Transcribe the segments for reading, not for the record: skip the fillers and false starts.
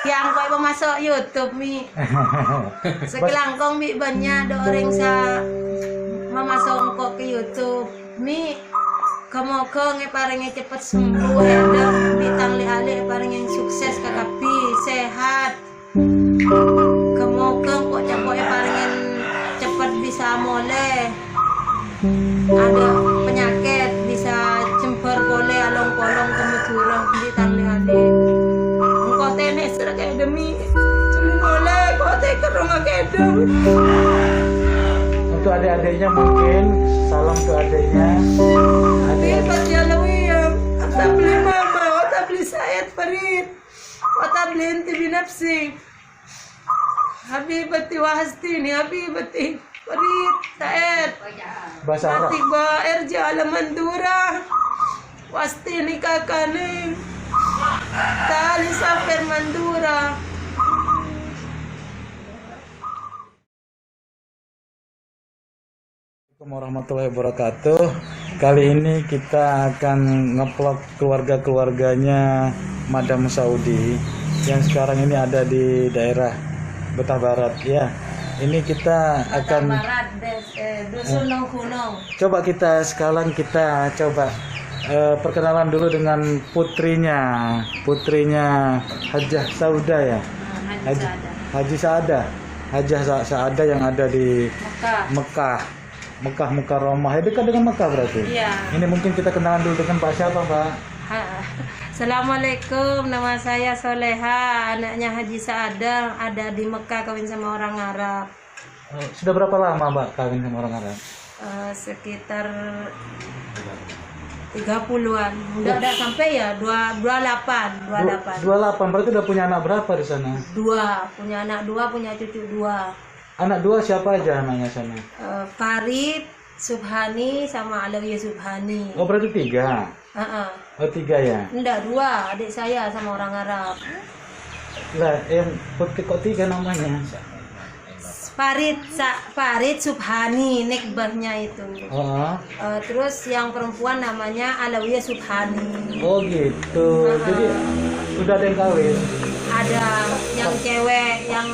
Yang kau masuk YouTube mi. Sekelangkong mi banyak ada orang sa memasuk kok ke YouTube mi. Kamu ke pareng cepat sembuh ada ditang alih pareng yang sukses kakapi sehat. Kamu kok capok pareng cepat bisa mulai. Ada penyakit bisa jemper boleh along kolong kemujuran ditang alih. Engkau tenis kayak demi cuma boleh kau tekerong kayak demi. Untuk adik-adiknya mungkin salam ke adiknya. Habibat ya lawiyam, ata beli mama, ata beli Said Farid, ata beli inti binafsi. Habibati wa hastini, habibati Farid, Said. Bahasa Arab. Mati ba erja ala mandura. Wastini kakaning. Tali safir mandura. Assalamualaikum warahmatullahi wabarakatuh. Kali ini kita akan nge-vlog keluarga-keluarganya Madam Saudi yang sekarang ini ada di daerah Betah Barat ya. Ini kita akan Barat dusun Nongkunong. coba sekarang kita coba perkenalan dulu dengan putrinya Hajah Sauda ya. Haji Saada. Hajah Saada yang ada di Mekah Mukarramah. Dekat dengan Mekah berarti. Iya. Ini mungkin kita kenalan dulu dengan Pak siapa, Pak? Assalamualaikum, nama saya Soleha, anaknya Haji Saada, ada di Mekah kawin sama orang Arab. Sudah berapa lama Mbak kawin sama orang Arab? Sekitar 30-an. Udah sampai ya 28. 28. Berarti udah punya anak berapa di sana? 2, punya anak 2, punya cucu 2. Anak 2 siapa aja anaknya sana? Farid, Subhani sama Alawiyah Subhani. Oh, berarti 3. Oh, 3 ya. Enggak, 2, adik saya sama orang Arab. Lah, yang kok 3 namanya? Farid Subhani, nekbahnya itu. Oh. Terus yang perempuan namanya Alawiyah Subhani. Oh, gitu. Jadi udah ada yang kawin. Ada yang cewek, yang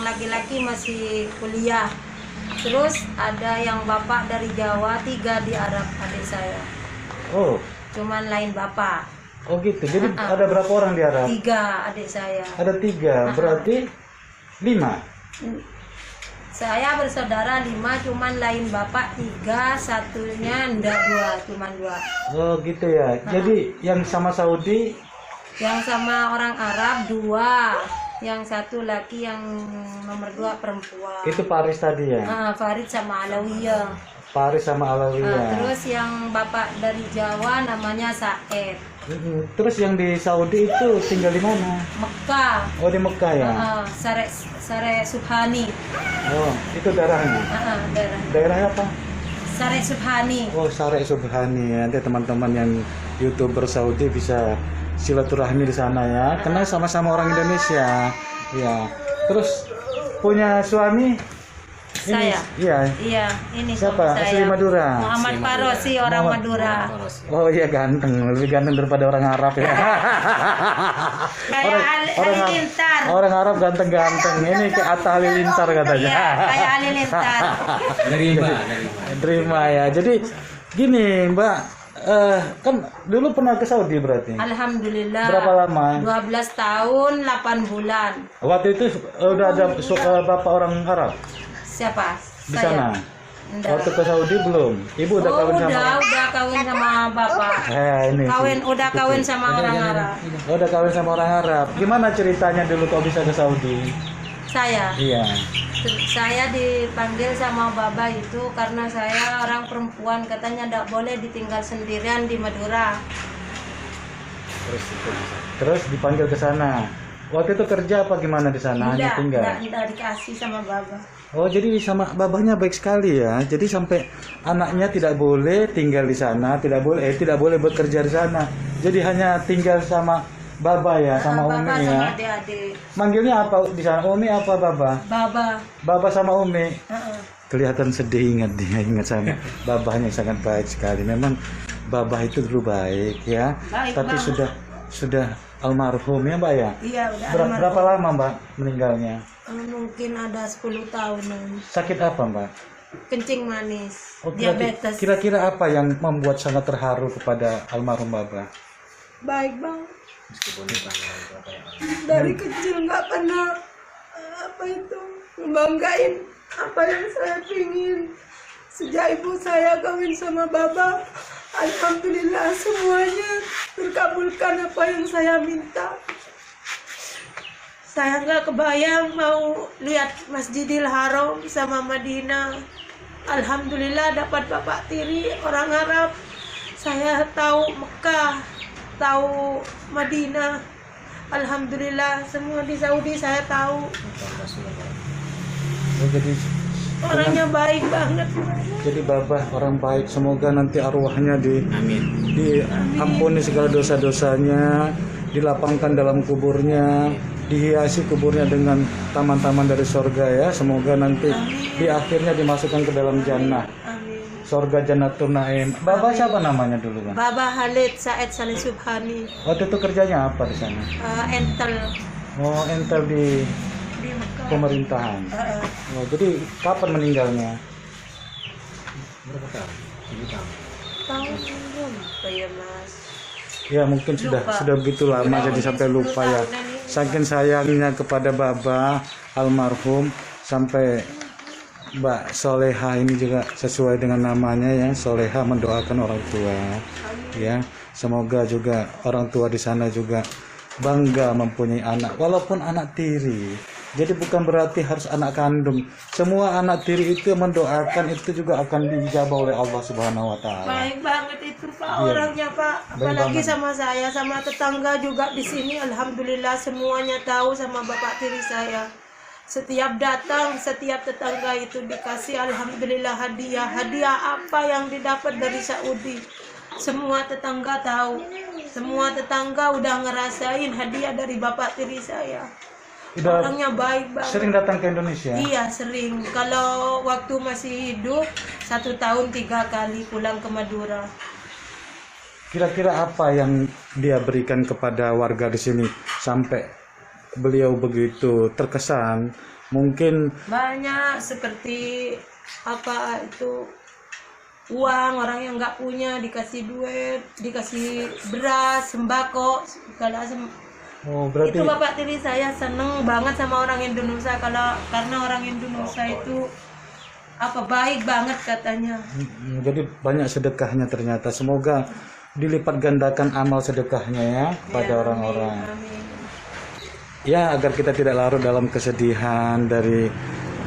laki-laki masih kuliah. Terus ada yang bapak dari Jawa, 3 di Arab adik saya. Oh. Cuman lain bapak. Oh, gitu. Jadi ada berapa orang di Arab? 3 adik saya. Ada 3, berarti 5. Saya bersaudara 5, cuman lain bapak 3, satunya enggak 2, cuman 2. Oh, gitu ya. Jadi yang sama Saudi, Yang sama orang Arab 2, yang satu laki, yang nomor 2 perempuan. itu Paris tadi ya? Farid sama Alawiyah. Paris sama Alawiyah. Terus yang bapak dari Jawa namanya Said. Terus yang di Saudi itu tinggal di mana? Mekah. Oh, di Mekah ya? Sare Subhani. Oh, itu daerahnya? Daerahnya apa? Sare Subhani. Oh, Sare Subhani. Nanti teman-teman yang YouTuber Saudi bisa silaturahmi di sana ya. Karena sama-sama orang Indonesia. Ya. Terus punya suami? Saya. Iya, ini siapa? suami Asli saya. Madura. Muhammad Farosi, orang Madura. Oh iya, ganteng, lebih ganteng daripada orang Arab ya. Kayak Halilintar. Orang Arab ganteng-ganteng. Ini kayak Atta Halilintar katanya. Iya, kayak Halilintar. Terima ya. Jadi gini Mbak, kan dulu pernah ke Saudi berarti? Alhamdulillah. Berapa lama? 12 tahun 8 bulan. Waktu itu udah ada bapak orang Arab Siapa? di sana? Enggak. Waktu ke Saudi belum? Ibu udah kawin sama? Udah kawin sama bapak. Ini Udah kawin sama orang Arab. Udah kawin sama orang Arab. Gimana ceritanya dulu kok bisa ke Saudi? Saya. Iya. Saya dipanggil sama baba itu karena saya orang perempuan, katanya tidak boleh ditinggal sendirian di Madura. Terus dipanggil ke sana. Waktu itu kerja apa gimana di sana? Hanya tinggal? Tidak dikasih sama baba. Oh, jadi sama babanya baik sekali ya. Jadi sampai anaknya tidak boleh tinggal di sana, tidak boleh bekerja di sana. Jadi hanya tinggal sama baba ya, sama Umi Baba ya. sama adik-adik. Manggilnya apa di sana? Umi apa baba? Baba. Baba sama Umi. Heeh. Kelihatan sedih, ingat sama babahnya sangat baik sekali. Memang babah itu dulu baik ya. Baik Tapi banget. sudah almarhum ya Mbak ya? Iya, udah Berapa lama Mbak meninggalnya? mungkin ada 10 tahunan. Sakit apa Mbak? Kencing manis, Oh, diabetes. kira-kira apa yang membuat sangat terharu kepada almarhum Baba? Baik banget. Dari kecil nggak pernah apa itu membanggain apa yang saya pingin. Sejak ibu saya kawin sama Baba, alhamdulillah semuanya terkabulkan apa yang saya minta. Saya nggak kebayang mau lihat Masjidil Haram sama Madinah. Alhamdulillah dapat bapak tiri orang Arab. Saya tahu Mekah, tahu Madinah. Alhamdulillah semua di Saudi saya tahu. Oh, jadi Orangnya baik banget. Jadi Babah orang baik, semoga nanti arwahnya diampuni segala dosa-dosanya, dilapangkan dalam kuburnya, dihiasi kuburnya dengan taman-taman dari surga ya. Semoga nanti di akhirnya dimasukkan ke dalam jannah, Amin. surga Jannatul Naim. Babah siapa namanya dulu Bang? Baba Khalid Said Saleh Subhani, Waktu itu kerjanya apa di sana? entel Oh, entel di di Mekah. pemerintahan. Oh, jadi kapan meninggalnya? Tahun berapa ya Mas? Ya mungkin sudah Lupa. begitu lama jadi sampai lupa ya. Saking sayangnya kepada Baba almarhum sampai Mbak Soleha ini juga sesuai dengan namanya ya, Soleha mendoakan orang tua. Ya, semoga juga orang tua di sana juga bangga mempunyai anak walaupun anak tiri. Jadi bukan berarti harus anak kandung. Semua anak tiri itu mendoakan itu juga akan dijabah oleh Allah Subhanahu wa taala. Baik banget itu Pak Iya. orangnya Pak. Baik Apalagi banget. sama saya, sama tetangga juga di sini. Alhamdulillah semuanya tahu sama bapak tiri saya. Setiap datang, setiap tetangga itu dikasih alhamdulillah hadiah. Hadiah apa yang didapat dari Saudi? Semua tetangga tahu. Semua tetangga udah ngerasain hadiah dari bapak tiri saya. Udah Orangnya baik banget. sering datang ke Indonesia? Iya sering. Kalau waktu masih hidup 1 tahun 3 kali pulang ke Madura. Kira-kira apa yang dia berikan kepada warga di sini sampai beliau begitu terkesan? Mungkin Banyak seperti apa itu uang, orang yang nggak punya dikasih duit, dikasih beras, sembako, segala berarti itu bapak tiri saya seneng banget sama orang Indonesia karena orang Indonesia itu apa baik banget katanya. jadi banyak sedekahnya ternyata. Semoga dilipat gandakan amal sedekahnya ya pada orang-orang. Amin. Ya, agar kita tidak larut dalam kesedihan dari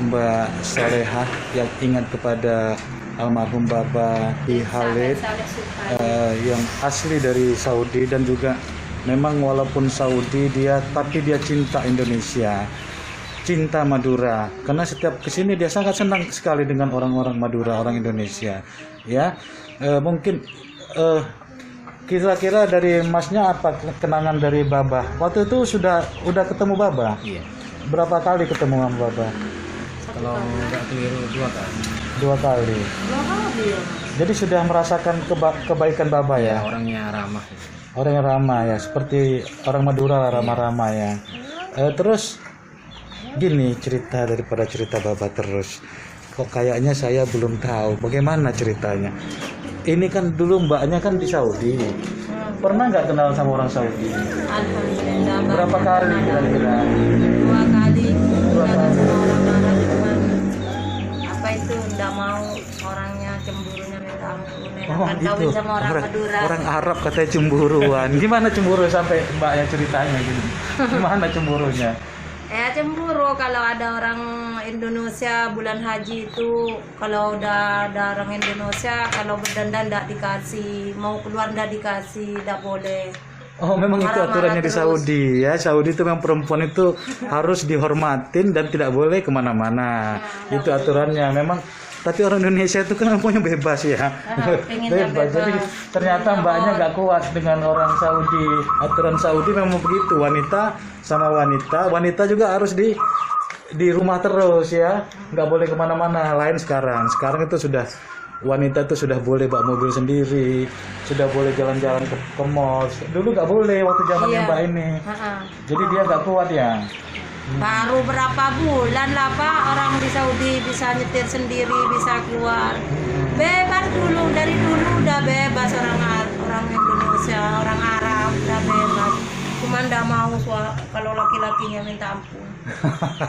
Mbak Solehah yang ingat kepada almarhum Baba Khalid Saleh Subhani. yang asli dari Saudi, dan juga memang walaupun Saudi tapi dia cinta Indonesia, cinta Madura, karena setiap kesini dia sangat senang sekali dengan orang-orang Madura, orang Indonesia ya. Mungkin kira-kira dari Masnya apa kenangan dari Baba? Waktu itu udah ketemu Baba? Iya. Berapa kali ketemu sama Baba? Kalau nggak keliru 2 kali. 2 kali. Jadi sudah merasakan kebaikan Baba ya? Orangnya ramah. Orang yang ramah ya, seperti orang Madura lah, ramah-ramah ya. Terus gini cerita daripada cerita Baba terus. Kok kayaknya saya belum tahu bagaimana ceritanya. Ini kan dulu mbaknya kan di Saudi. Pernah nggak kenal sama orang Saudi? Alhamdulillah. Berapa kali kira-kira? 2 kali. Dua Jalan kali. sama orang Arab cuman apa itu nggak mau, orangnya cemburunya minta ampun. Enakan kawin sama orang Madura. Orang Arab katanya cemburuan. Gimana cemburu sampai mbaknya ceritanya gini? Gimana cemburunya? Ya cemburu kalau ada orang Indonesia bulan haji itu, kalau udah ada orang Indonesia kalau berdandan nggak dikasih, mau keluar nggak dikasih, nggak boleh. Oh, memang itu Marah-marah aturannya di terus. Saudi ya. Saudi itu memang perempuan itu harus dihormatin dan tidak boleh kemana-mana. Itu aturannya memang. Tapi orang Indonesia itu kan maunya bebas ya. pengennya bebas. Jadi ternyata mbaknya nggak kuat dengan orang Saudi. Aturan Saudi memang begitu. Wanita sama wanita. Wanita juga harus di rumah terus ya. Nggak boleh kemana-mana. Lain sekarang. Sekarang itu sudah wanita itu sudah boleh bawa mobil sendiri, sudah boleh jalan-jalan ke mall. Dulu nggak boleh waktu zamannya Iya. Mbak ini. Heeh. Jadi dia nggak kuat ya. Baru berapa bulan lah Pak orang di Saudi bisa nyetir sendiri, bisa keluar. Bebas dulu, dari dulu udah bebas orang Indonesia, orang Arab udah bebas. Cuma ndak mau kalau laki-lakinya minta ampun.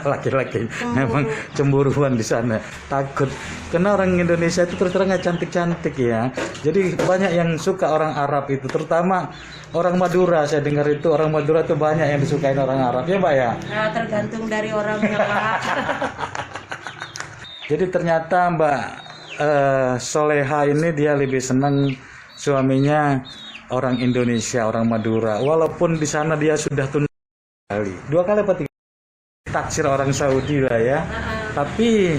Laki-laki Cemburu. memang cemburuan di sana, takut karena orang Indonesia itu terus terang nggak cantik-cantik ya. Jadi banyak yang suka orang Arab itu, terutama orang Madura. Saya dengar itu orang Madura itu banyak yang disukain orang Arab ya Mbak ya. Nah, tergantung dari orangnya Pak. Jadi ternyata Mbak Soleha ini dia lebih senang suaminya orang Indonesia, orang Madura, walaupun di sana dia sudah tunai dua kali apa tiga taksir orang Saudi lah ya. Tapi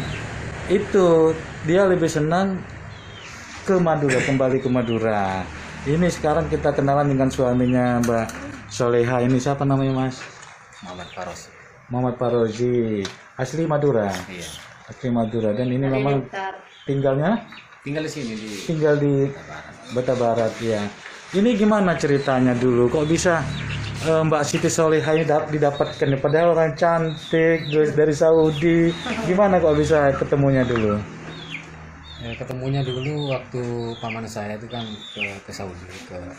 itu dia lebih senang ke Madura, kembali ke Madura. Ini sekarang kita kenalan dengan suaminya Mbak Soleha ini, siapa namanya Mas? Muhammad Faros. Muhammad Farozi, asli Madura. Iya. Asli Madura, dan ini Dari memang Blitar. Tinggal di sini di tinggal di Bata Barat ya. Ini gimana ceritanya dulu? Kok bisa Mbak Siti Soleha ini didapatkan? Padahal orang cantik dari Saudi. Gimana kok bisa ketemunya dulu? Ya, ketemunya dulu waktu paman saya itu kan ke Saudi,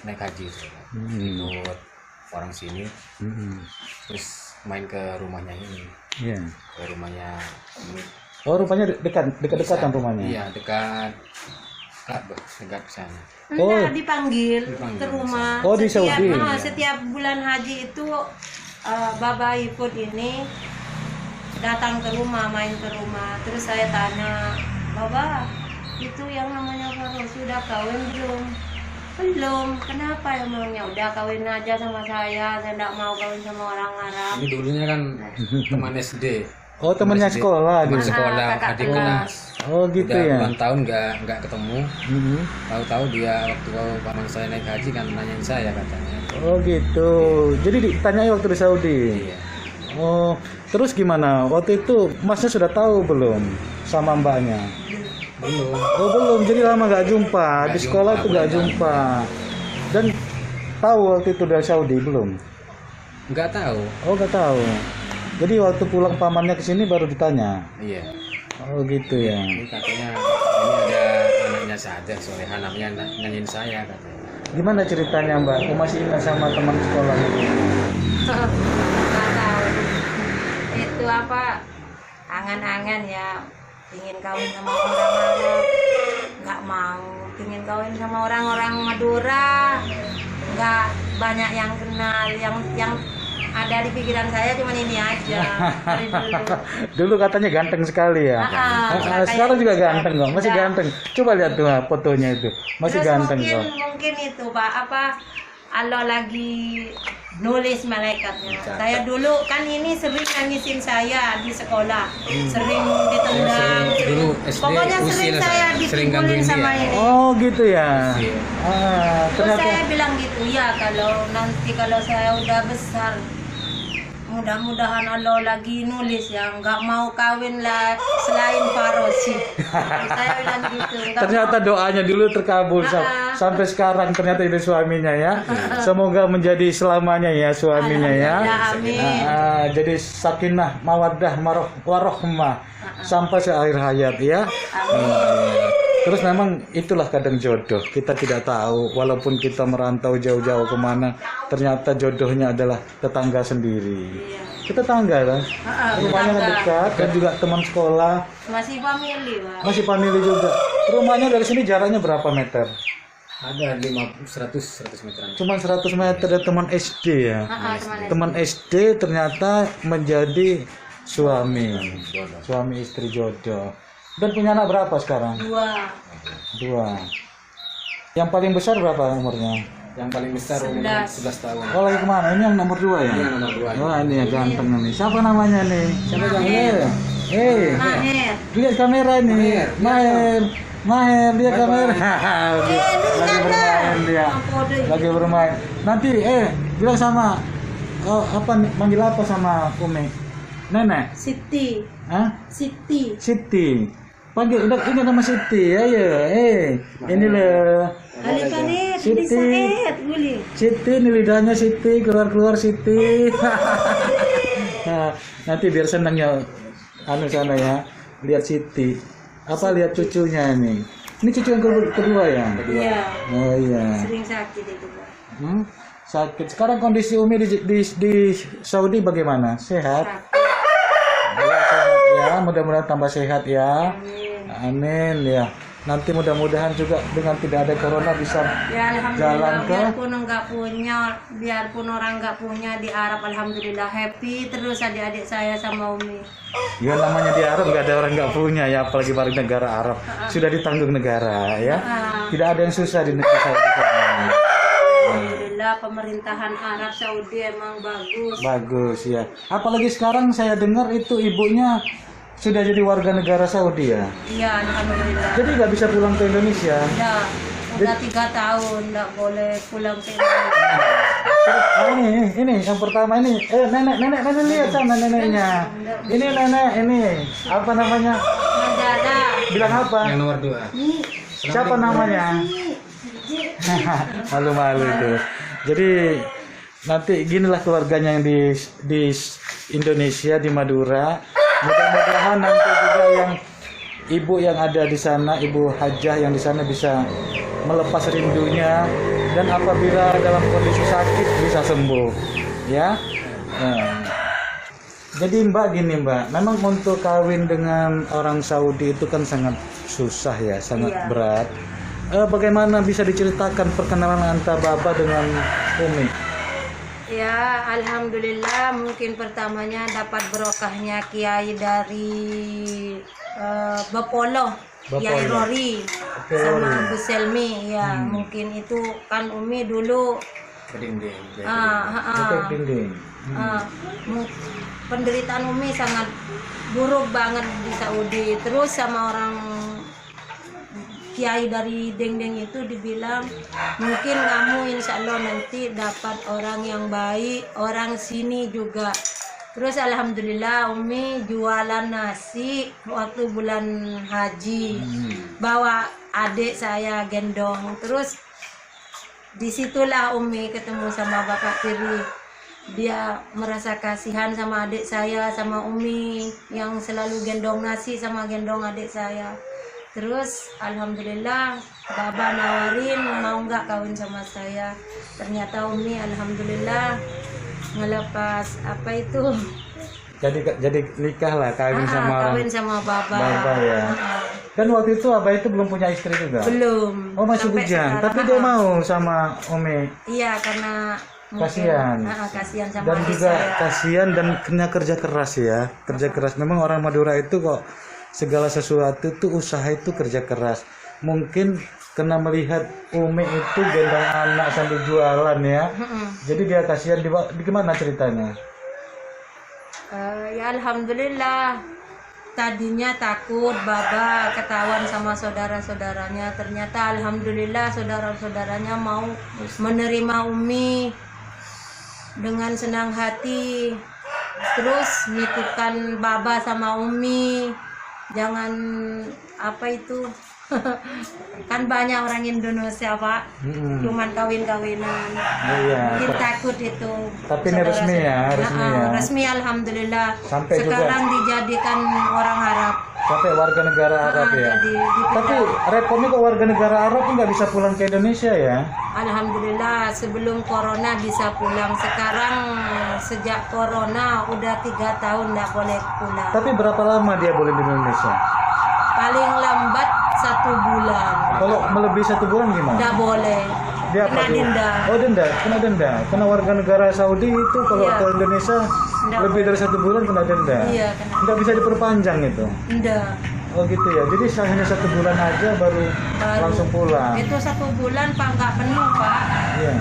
naik haji ikut orang sini, terus main ke rumahnya ini, Iya. ke rumahnya ini. Oh, rupanya dekat-dekatan rumahnya. Iya, dekat Ka'bah, dekat sana. Enggak, dipanggil ke rumah. Oh, di Saudi. Setiap bulan haji itu Baba Iput ini datang ke rumah, main ke rumah. Terus saya tanya, Baba, itu yang namanya Faros sudah kawin belum? Belum. Kenapa emangnya? Udah kawin aja sama saya nggak mau kawin sama orang Arab. Ini dulunya kan teman SD. Oh, temannya sekolah Teman gitu. sekolah, kakak adik kelas. kelas. Oh, gitu Udah ya. puluhan tahun nggak ketemu. Mhm. Tahu-tahu dia waktu paman saya naik haji kan nanyain saya katanya. Oh, gitu. Jadi ditanyai waktu di Saudi. Iya. Oh, terus gimana? Waktu itu Masnya sudah tahu belum sama mbaknya? Belum. Oh, belum. Jadi lama nggak jumpa. Nggak Di sekolah jumpa, tuh nggak belum. jumpa. Dan tahu waktu itu dari Saudi belum? Nggak tahu. Oh, nggak tahu. Jadi waktu pulang pamannya ke sini baru ditanya. Iya. Oh, gitu ya. Ini katanya ini ada anaknya Saada Soleha namanya nanyain saya katanya. Gimana ceritanya Mbak? Kok masih ingat sama teman sekolah itu? Nggak tahu. Itu apa? Angan-angan ya. Pingin kawin sama orang Arab. Nggak mau. Pingin kawin sama orang-orang Madura. Nggak banyak yang kenal. Yang ada di pikiran saya cuma ini aja dari dulu. Dulu katanya ganteng sekali ya. Sekarang juga ganteng kok, masih Udah. ganteng. Coba lihat tuh fotonya itu, masih Terus ganteng mungkin, kok. mungkin itu Pak apa Allah lagi nulis malaikatnya. Saya dulu kan ini sering nangisin saya di sekolah, sering ditendang. Dulu SD Pokoknya usil sering saya saya, sering dipukulin gangguin sama dia. ini. Oh, gitu ya. Iya. Terus Ternyata saya bilang gitu ya, kalau saya udah besar, mudah-mudahan Allah lagi nulis ya, nggak mau kawin lah selain Farosi. Saya bilang gitu. nggak ternyata mau. doanya dulu terkabul sampai sekarang ternyata ini suaminya ya. Semoga menjadi selamanya ya suaminya ya. Alhamdulillah, amin. Jadi sakinah, mawaddah, warohmah sampai seakhir hayat ya. Terus memang itulah kadang jodoh. Kita tidak tahu, walaupun kita merantau jauh-jauh kemana, ternyata jodohnya adalah tetangga sendiri. Kita tetangga kan, rumahnya tetangga. dekat dan juga teman sekolah, Masih family Pak. masih family juga. Rumahnya dari sini jaraknya berapa meter? Ada 100 meteran. Cuma 100 meter dari teman SD ya. Teman Teman SD ternyata menjadi suami Jodoh. suami istri jodoh. Dan punya anak berapa sekarang? dua. Yang paling besar berapa umurnya? Yang paling besar umurnya 11 tahun. Oh, lagi kemana? Ini yang nomor 2 ya? Ini yang nomor 2. Wah, ini ya ganteng nih. Siapa namanya nih? Siapa namanya? Mahir. Lihat kamera ini. Mahir, lihat kamera. Lagi bermain dia. Lagi bermain. Nanti bilang sama manggil apa sama Umi? Nenek? Siti. Hah? Siti. Siti. Panggil, udah ini nama Siti, ayo, ini loh. Kali-kali Siti. disaet guli. Siti, ini lidahnya Siti, keluar Siti. Nah, nanti biar senang ya, anu sana ya, lihat Siti. Apa lihat cucunya ini? Ini cucu yang kedua ya? Iya. Oh iya. Sering sakit itu, Pak. Sakit. Sekarang kondisi Umi di Saudi bagaimana? Sehat? Ya, sehat ya. Mudah-mudahan tambah sehat ya. Amin. Amin ya. Nanti mudah-mudahan juga dengan tidak ada corona bisa Ya jalan alhamdulillah, ke biarpun orang nggak punya di Arab, alhamdulillah happy terus adik-adik saya sama Umi. ya, namanya di Arab nggak ada orang nggak punya ya, apalagi bagi negara Arab sudah ditanggung negara ya. Tidak ada yang susah di negara Saudi sana. Alhamdulillah pemerintahan Arab Saudi emang bagus. Bagus ya. Apalagi sekarang saya dengar itu ibunya sudah jadi warga negara Saudi ya. Iya alhamdulillah. Jadi nggak bisa pulang ke Indonesia. Udah 3 tahun nggak boleh pulang ke Indonesia. Terus ini yang pertama ini nenek lihat sana neneknya. Ini nenek ini apa namanya? Mandala. Bilang apa? Yang nomor 2. Siapa namanya? Malu-malu itu. Jadi nanti ginilah keluarganya yang di Indonesia, di Madura. Mudah-mudahan nanti juga yang ibu yang ada di sana, ibu hajah yang di sana bisa melepas rindunya, dan apabila dalam kondisi sakit bisa sembuh ya. Jadi Mbak gini Mbak, memang untuk kawin dengan orang Saudi itu kan sangat susah ya, sangat berat. Bagaimana bisa diceritakan perkenalan antara Baba dengan Umi? Ya, alhamdulillah mungkin pertamanya dapat berkahnya kiai dari Bapolo, Kiai Rory sama Bu Selmi ya. Mungkin itu kan Umi dulu penderitaan Umi sangat buruk banget di Saudi. Terus sama orang kiai dari Deng-Deng itu dibilang mungkin kamu insya Allah nanti dapat orang yang baik, orang sini juga. Terus alhamdulillah Umi jualan nasi waktu bulan haji, bawa adik saya gendong. Terus disitulah Umi ketemu sama Bapak Tiri. Dia merasa kasihan sama adik saya, sama Umi yang selalu gendong nasi sama gendong adik saya. Terus alhamdulillah Baba nawarin mau nggak kawin sama saya. Ternyata Umi alhamdulillah ngelepas apa itu. Jadi nikah lah, kawin sama Baba. Baba ya. Kan waktu itu Abah itu belum punya istri juga. Belum. Oh masih bujang. Tapi dia mau sama Umi. Iya karena kasihan. Kasihan sama dan adik juga saya. kasihan dan kena kerja keras ya. Kerja keras. Memang orang Madura itu kok segala sesuatu itu usaha itu kerja keras. Mungkin kena melihat Umi itu gendong anak sambil jualan ya. Jadi dia kasihan. Gimana ceritanya? Ya alhamdulillah. Tadinya takut Baba ketahuan sama saudara-saudaranya. Ternyata alhamdulillah saudara-saudaranya mau menerima Umi dengan senang hati. Terus nitipkan Baba sama Umi. Jangan apa itu kan banyak orang Indonesia Pak, cuman kawin-kawinan. Mungkin takut itu. Tapi ini resmi ya, resmi alhamdulillah. Sampai sekarang juga dijadikan orang Arab. Sampai warga negara Arab ya. Tapi repotnya kok warga negara Arab nggak bisa pulang ke Indonesia ya? Alhamdulillah sebelum corona bisa pulang. Sekarang sejak corona udah 3 tahun nggak boleh pulang. Tapi berapa lama dia boleh di Indonesia? Paling lambat 1 bulan. Kalau melebihi 1 bulan gimana? Nggak boleh. Dia kena denda. Oh denda, kena denda. Kena warga negara Saudi itu kalau ke Indonesia lebih dari 1 bulan kena denda. Iya, kena. Nggak bisa diperpanjang itu. Nggak. Oh gitu ya. Jadi hanya 1 bulan aja baru langsung pulang. Itu 1 bulan Pak nggak penuh Pak. Iya.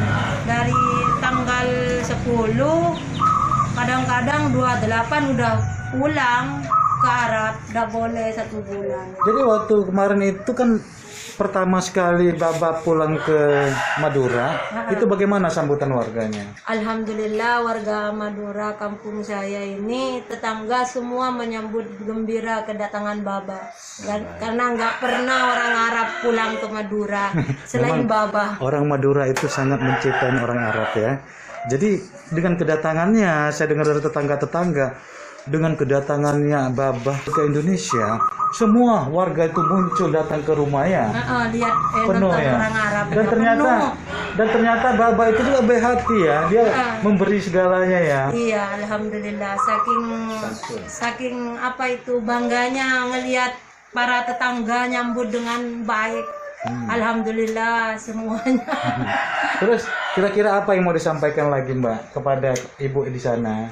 Dari tanggal 10 kadang-kadang 28 udah pulang ke Arab. Nggak boleh 1 bulan. Jadi waktu kemarin itu kan pertama sekali Baba pulang ke Madura, itu bagaimana sambutan warganya? Alhamdulillah warga Madura kampung saya ini tetangga semua menyambut gembira kedatangan Baba. Karena nggak pernah orang Arab pulang ke Madura selain Baba. Orang Madura itu sangat mencintai orang Arab ya. Jadi dengan kedatangannya, saya dengar dari tetangga-tetangga, dengan kedatangannya Baba ke Indonesia, semua warga itu muncul datang ke rumahnya. Lihat Penuh nonton ya. orang Arab. Dan ternyata Baba itu juga baik hati ya. Dia memberi segalanya ya. Iya, alhamdulillah. Saking apa itu bangganya ngelihat para tetangga nyambut dengan baik. Alhamdulillah semuanya. Terus kira-kira apa yang mau disampaikan lagi Mbak kepada ibu di sana?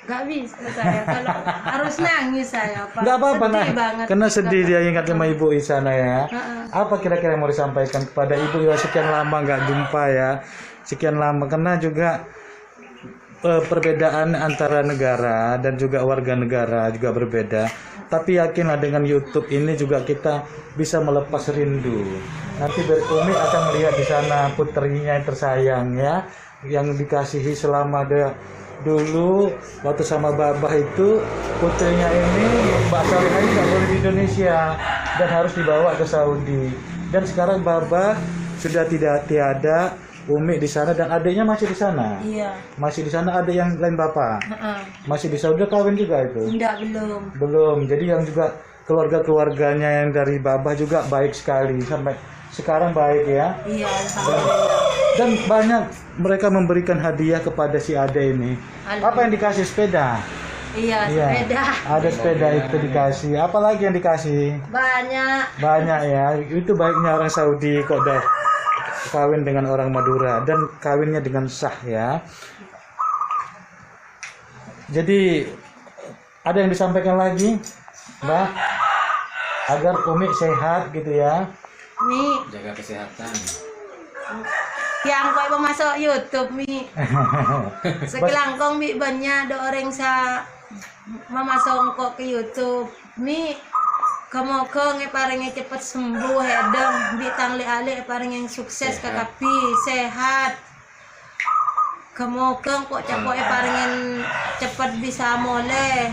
Gak bisa saya, kalau harus nangis saya Pak. Nggak apa-apa Sedih nah, banget. karena sedih dia ingat sama ibu di sana ya. Apa kira-kira yang mau disampaikan kepada ibu ya, sekian lama nggak jumpa ya, sekian lama, karena juga perbedaan antara negara dan juga warga negara juga berbeda. Tapi yakinlah dengan YouTube ini juga kita bisa melepas rindu. Nanti Umi akan melihat di sana putrinya yang tersayang ya, yang dikasihi selama dulu waktu sama Baba itu, putrinya ini Mbak Salihah ini nggak boleh di Indonesia dan harus dibawa ke Saudi. Dan sekarang Baba sudah tiada, Umi di sana dan adiknya masih di sana. Iya. Masih di sana, ada yang lain Bapak. Masih di Saudi, kawin juga itu? Enggak, belum. Belum. Jadi yang juga keluarga-keluarganya yang dari Baba juga baik sekali sampai sekarang baik ya. Iya, alhamdulillah. Dan banyak mereka memberikan hadiah kepada si Ade ini. Apa yang dikasih? Sepeda. Iya, sepeda. Ada sepeda itu dikasih. Apa lagi yang dikasih? Banyak ya. Itu baiknya orang Saudi kok udah kawin dengan orang Madura dan kawinnya dengan sah ya. Jadi ada yang disampaikan lagi, Mbak, agar Umi sehat gitu ya. Mi, Jaga kesehatan. yang kau masuk YouTube mi. Sekelangkong mi banyak ada orang sa memasok kok ke YouTube mi. Kamu nge paring cepat sembuh hedang bi tangli ale paring yang sukses kakapi sehat. Kamu kok capoe paring yang cepat bisa mole.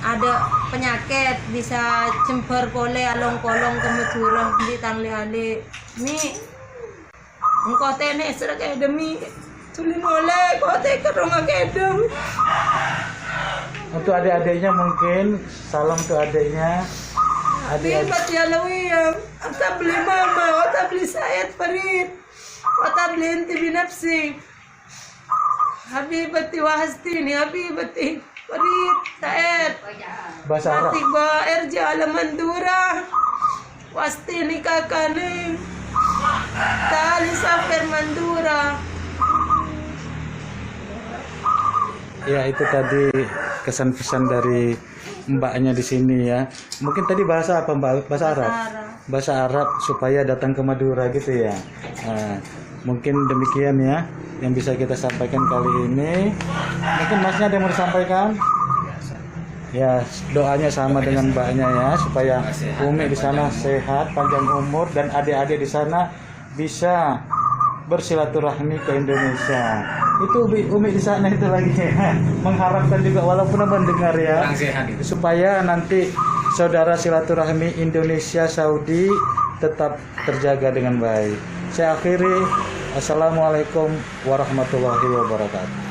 Ada penyakit bisa cemper pole along kolong kamu curah di tangli ale mi. Engkau tene serak demi tuli mole kau te ke rumah kedem. Untuk adik-adiknya mungkin salam untuk adiknya. Habibat ya lawiyam, ata beli mama, ata beli Said Farid, ata beli inti binafsi. Habibati wahastini, habibati Farid, Said. Bahasa Arab. Tiba erja ala mandura, wastini kakane, tali safer mandura. Ya itu tadi kesan-pesan dari mbaknya di sini ya. Mungkin tadi bahasa apa Mbak? Bahasa Arab. Bahasa Arab supaya datang ke Madura gitu ya. Nah, mungkin demikian ya yang bisa kita sampaikan kali ini. Mungkin Masnya ada yang mau disampaikan? Ya doanya sama dengan mbaknya ya supaya Umi di sana sehat, panjang umur dan adik-adik di sana bisa bersilaturahmi ke Indonesia. Itu Umi di sana itu lagi ya. Mengharapkan juga walaupun mendengar ya supaya nanti saudara silaturahmi Indonesia Saudi tetap terjaga dengan baik. Saya akhiri, assalamualaikum warahmatullahi wabarakatuh.